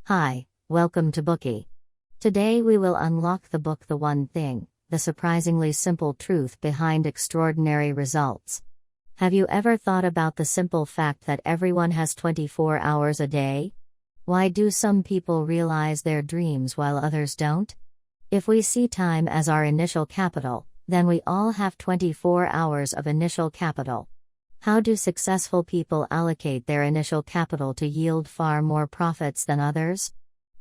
Hi, welcome to Bookie. Today we will unlock the book The One Thing, the surprisingly simple truth behind extraordinary results. Have you ever thought about the simple fact that everyone has 24 hours a day? Why do some people realize their dreams while others don't? If we see time as our initial capital, then we all have 24 hours of initial capital. How do successful people allocate their initial capital to yield far more profits than others?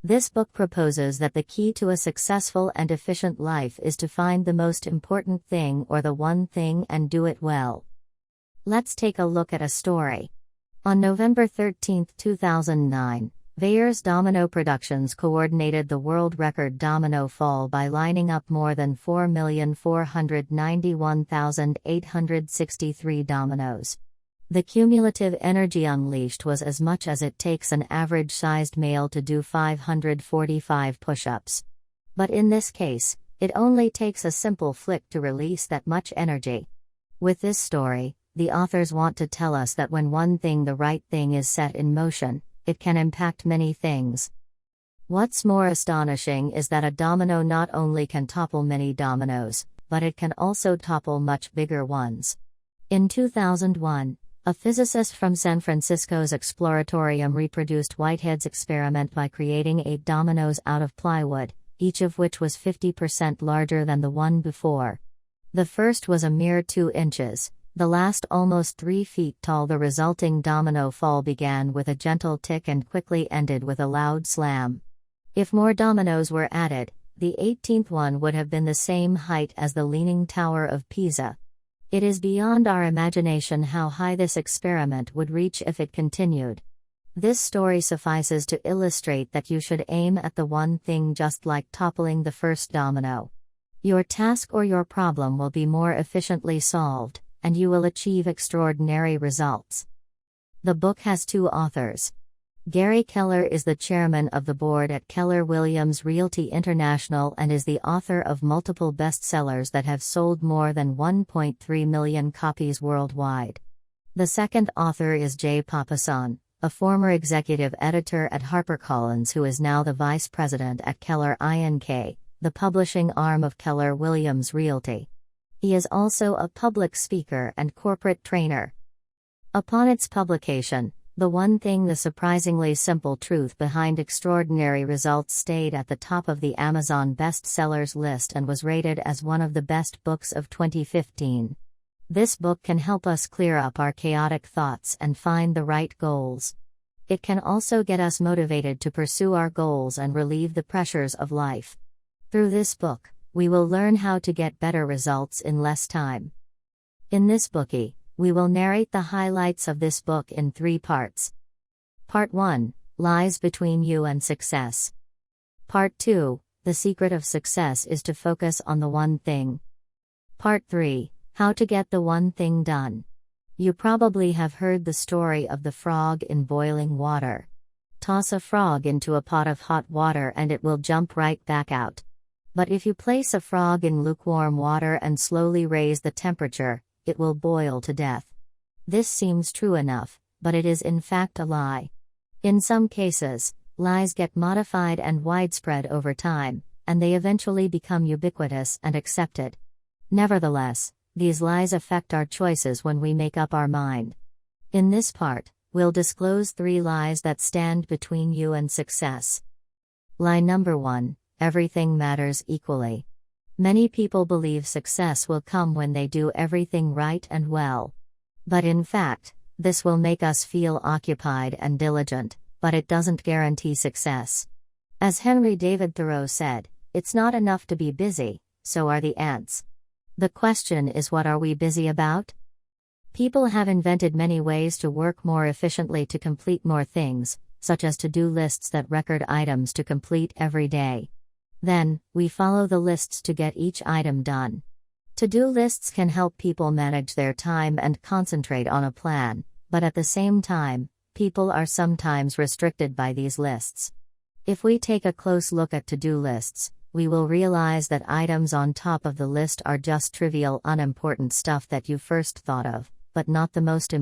This book proposes that the key to a successful and efficient life is to find the most important thing or the one thing and do it well. Let's take a look at a story. On November 13, 2009, Veyer's Domino Productions coordinated the world record domino fall by lining up more than 4,491,863 dominoes. The cumulative energy unleashed was as much as it takes an average-sized male to do 545 push-ups. But in this case, it only takes a simple flick to release that much energy. With this story, the authors want to tell us that when one thing, the right thing, is set in motion, it can impact many things. What's more astonishing is that a domino not only can topple many dominoes, but it can also topple much bigger ones. In 2001, a physicist from San Francisco's Exploratorium reproduced Whitehead's experiment by creating 8 dominoes out of plywood, each of which was 50% larger than the one before. The first was a mere 2 inches. The last almost 3 feet tall. The resulting domino fall began with a gentle tick and quickly ended with a loud slam. If more dominoes were added, the 18th one would have been the same height as the Leaning Tower of Pisa. It is beyond our imagination how high this experiment would reach if it continued. This story suffices to illustrate that you should aim at the one thing, just like toppling the first domino. Your task or your problem will be more efficiently solved, and you will achieve extraordinary results. The book has 2 authors. Gary Keller is the chairman of the board at Keller Williams Realty International and is the author of multiple bestsellers that have sold more than 1.3 million copies worldwide. The second author is Papasan, a former executive editor at HarperCollins who is now the vice president at KellerINK, the publishing arm of Keller Williams Realty. He is also a public speaker and corporate trainer. Upon its publication, The One Thing, the surprisingly simple truth behind extraordinary results, stayed at the top of the Amazon bestsellers list and was rated as one of the best books of 2015. This book can help us clear up our chaotic thoughts and find the right goals. It can also get us motivated to pursue our goals and relieve the pressures of life. Through this book, we will learn how to get better results in less time. In this Bookie, we will narrate the highlights of this book in 3 parts. Part 1, Lies Between You and Success. Part 2, The Secret of Success is to focus on the one thing. Part 3, How to get the one thing done. You probably have heard the story of the frog in boiling water. Toss a frog into a pot of hot water and it will jump right back out. But if you place a frog in lukewarm water and slowly raise the temperature, it will boil to death. This seems true enough, but it is in fact a lie. In some cases, lies get modified and widespread over time, and they eventually become ubiquitous and accepted. Nevertheless, these lies affect our choices when we make up our mind. In this part, we'll disclose 3 lies that stand between you and success. Lie number 1. Everything matters equally. Many people believe success will come when they do everything right and well. But in fact, this will make us feel occupied and diligent, but it doesn't guarantee success. As Henry David Thoreau said, "It's not enough to be busy, so are the ants." The question is, what are we busy about? People have invented many ways to work more efficiently to complete more things, such as to-do lists that record items to complete every day. Then, we follow the lists to get each item done. To-do lists can help people manage their time and concentrate on a plan, but at the same time, people are sometimes restricted by these lists. If we take a close look at to-do lists, we will realize that items on top of the list are just trivial, unimportant stuff that you first thought of, but not the most important.